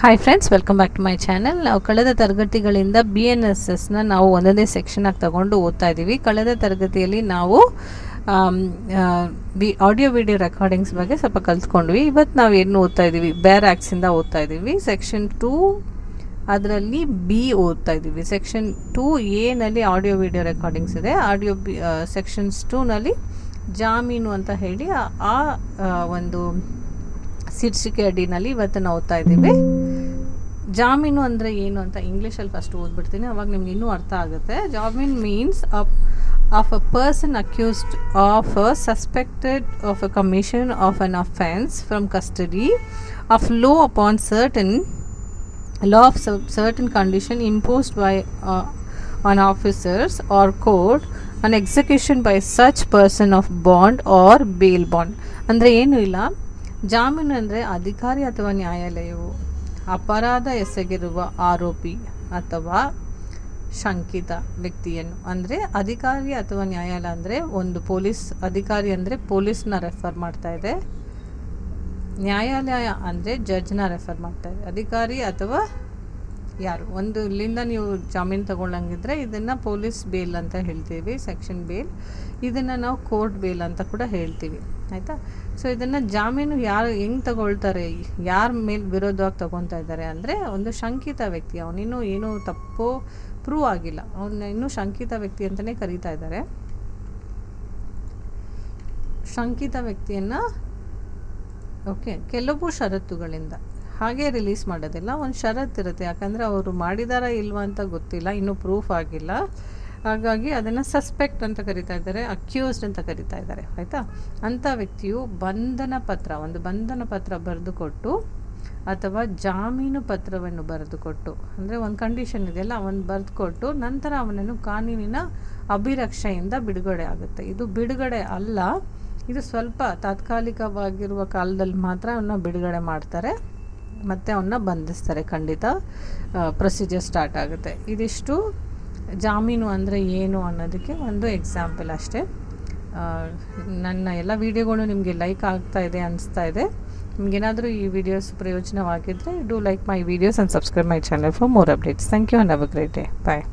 Hi friends, welcome back to my channel. ನಾವು ಕಳೆದ ತರಗತಿಗಳಿಂದ BNSSನ ನಾವು ಒಂದೊಂದೇ ಸೆಕ್ಷನಾಗಿ ತಗೊಂಡು ಓದ್ತಾ ಇದ್ದೀವಿ. ಕಳೆದ ತರಗತಿಯಲ್ಲಿ ನಾವು ಆಡಿಯೋ ವಿಡಿಯೋ ರೆಕಾರ್ಡಿಂಗ್ಸ್ ಬಗ್ಗೆ ಸ್ವಲ್ಪ ಕಲ್ತ್ಕೊಂಡ್ವಿ. ಇವತ್ತು ನಾವು ಏನು ಓದ್ತಾ ಇದ್ದೀವಿ, ಬೇರ್ ಆ್ಯಕ್ಟ್ಸಿಂದ ಓದ್ತಾ ಇದ್ದೀವಿ. ಸೆಕ್ಷನ್ 2 ಅದರಲ್ಲಿ B ಓದ್ತಾ ಇದ್ದೀವಿ. Section 2A audio video recordings ಇದೆ. ಸೆಕ್ಷನ್ಸ್ 2ನಲ್ಲಿ ಜಾಮೀನು ಅಂತ ಹೇಳಿ ಆ ಒಂದು ಶೀರ್ಷಿಕೆ ಅಡಿನಲ್ಲಿ ಇವತ್ತು ನಾವು ಓದ್ತಾ ಇದ್ದೀವಿ. ಜಾಮೀನು ಅಂದರೆ ಏನು ಅಂತ ಇಂಗ್ಲೀಷಲ್ಲಿ ಫಸ್ಟ್ ಓದ್ಬಿಡ್ತೀನಿ, ಅವಾಗ ನಿಮ್ಗೆ ಇನ್ನೂ ಅರ್ಥ ಆಗುತ್ತೆ. ಜಾಮೀನ್ means of a person accused of suspected of a commission of an offence from custody of law upon law of certain condition imposed by on officers or court on execution by such person of bond or bail bond. ಅಂದರೆ ಏನೂ ಇಲ್ಲ. ಜಾಮೀನು ಅಂದರೆ ಅಧಿಕಾರಿ ಅಥವಾ ನ್ಯಾಯಾಲಯವು ಅಪರಾಧ ಎಸಗಿರುವ ಆರೋಪಿ ಅಥವಾ ಶಂಕಿತ ವ್ಯಕ್ತಿಯನ್ನು, ಅಂದರೆ ಅಧಿಕಾರಿ ಅಥವಾ ನ್ಯಾಯಾಲಯ ಅಂದರೆ ಒಂದು ಪೊಲೀಸ್ ಅಧಿಕಾರಿ ಅಂದರೆ ಪೊಲೀಸ್ನ ರೆಫರ್ ಮಾಡ್ತಾ ಇದೆ, ನ್ಯಾಯಾಲಯ ಅಂದರೆ ಜಡ್ಜ್ನ ರೆಫರ್ ಮಾಡ್ತಾ ಇದೆ. ಅಧಿಕಾರಿ ಅಥವಾ ಯಾರು ಒಂದು ಇಲ್ಲಿಂದ ನೀವು ಜಾಮೀನು ತಗೊಳ್ಳಂಗಿದ್ರೆ ಇದನ್ನು ಪೊಲೀಸ್ ಬೇಲ್ ಅಂತ ಹೇಳ್ತೀವಿ, ಸೆಕ್ಷನ್ ಬೇಲ್. ಇದನ್ನು ನಾವು ಕೋರ್ಟ್ ಬೇಲ್ ಅಂತ ಕೂಡ ಹೇಳ್ತೀವಿ, ಆಯಿತಾ. ಸೊ ಇದನ್ನು ಜಾಮೀನು ಯಾರು ಹೆಂಗೆ ತಗೊಳ್ತಾರೆ, ಯಾರ ಮೇಲೆ ವಿರೋಧವಾಗಿ ತಗೊತಾ ಇದ್ದಾರೆ ಅಂದರೆ ಒಂದು ಶಂಕಿತ ವ್ಯಕ್ತಿ, ಅವನಿನ್ನೂ ಏನೂ ತಪ್ಪು ಪ್ರೂವ್ ಆಗಿಲ್ಲ, ಅವನ್ನ ಇನ್ನೂ ಶಂಕಿತ ವ್ಯಕ್ತಿ ಅಂತಲೇ ಕರೀತಾ ಇದ್ದಾರೆ. ಶಂಕಿತ ವ್ಯಕ್ತಿಯನ್ನು ಕೆಲವು ಷರತ್ತುಗಳಿಂದ ಹಾಗೆ ರಿಲೀಸ್ ಮಾಡೋದಿಲ್ಲ, ಒಂದು ಷರತ್ತಿರುತ್ತೆ. ಯಾಕಂದರೆ ಅವರು ಮಾಡಿದಾರಾ ಇಲ್ವಾ ಅಂತ ಗೊತ್ತಿಲ್ಲ, ಇನ್ನೂ ಪ್ರೂಫ್ ಆಗಿಲ್ಲ, ಹಾಗಾಗಿ ಅದನ್ನು ಸಸ್ಪೆಕ್ಟ್ ಅಂತ ಕರಿತಾ ಇದ್ದಾರೆ, ಅಕ್ಯೂಸ್ಡ್ ಅಂತ ಕರಿತಾ ಇದ್ದಾರೆ, ಆಯಿತಾ. ಅಂಥ ವ್ಯಕ್ತಿಯು ಒಂದು ಬಂಧನ ಪತ್ರ ಬರೆದುಕೊಟ್ಟು ಅಥವಾ ಜಾಮೀನು ಪತ್ರವನ್ನು ಬರೆದುಕೊಟ್ಟು, ಅಂದರೆ ಒಂದು ಕಂಡೀಷನ್ ಇದೆಯಲ್ಲ ಅವನು ಬರೆದುಕೊಟ್ಟು ನಂತರ ಅವನನ್ನು ಕಾನೂನಿನ ಅಭಿರಕ್ಷೆಯಿಂದ ಬಿಡುಗಡೆ ಆಗುತ್ತೆ. ಇದು ಬಿಡುಗಡೆ ಅಲ್ಲ, ಇದು ಸ್ವಲ್ಪ ತಾತ್ಕಾಲಿಕವಾಗಿರುವ ಕಾಲದಲ್ಲಿ ಮಾತ್ರ ಅವನ್ನ ಬಿಡುಗಡೆ ಮಾಡ್ತಾರೆ, ಮತ್ತು ಅವನ್ನ ಬಂಧಿಸ್ತಾರೆ. ಖಂಡಿತ ಪ್ರೊಸೀಜರ್ ಸ್ಟಾರ್ಟ್ ಆಗುತ್ತೆ. ಇದಿಷ್ಟು ಜಾಮೀನು ಅಂದರೆ ಏನು ಅನ್ನೋದಕ್ಕೆ ಒಂದು ಎಕ್ಸಾಂಪಲ್ ಅಷ್ಟೇ. ನನ್ನ ಎಲ್ಲ ವೀಡಿಯೋಗಳು ನಿಮಗೆ ಲೈಕ್ ಆಗ್ತಾ ಇದೆ ಅನಿಸ್ತಾ ಇದೆ. ನಿಮಗೇನಾದರೂ ಈ ವಿಡಿಯೋಸ್ ಪ್ರಯೋಜನವಾಗಿದ್ದರೆ do like my videos and subscribe my channel for more updates. Thank you and have a great day. Bye.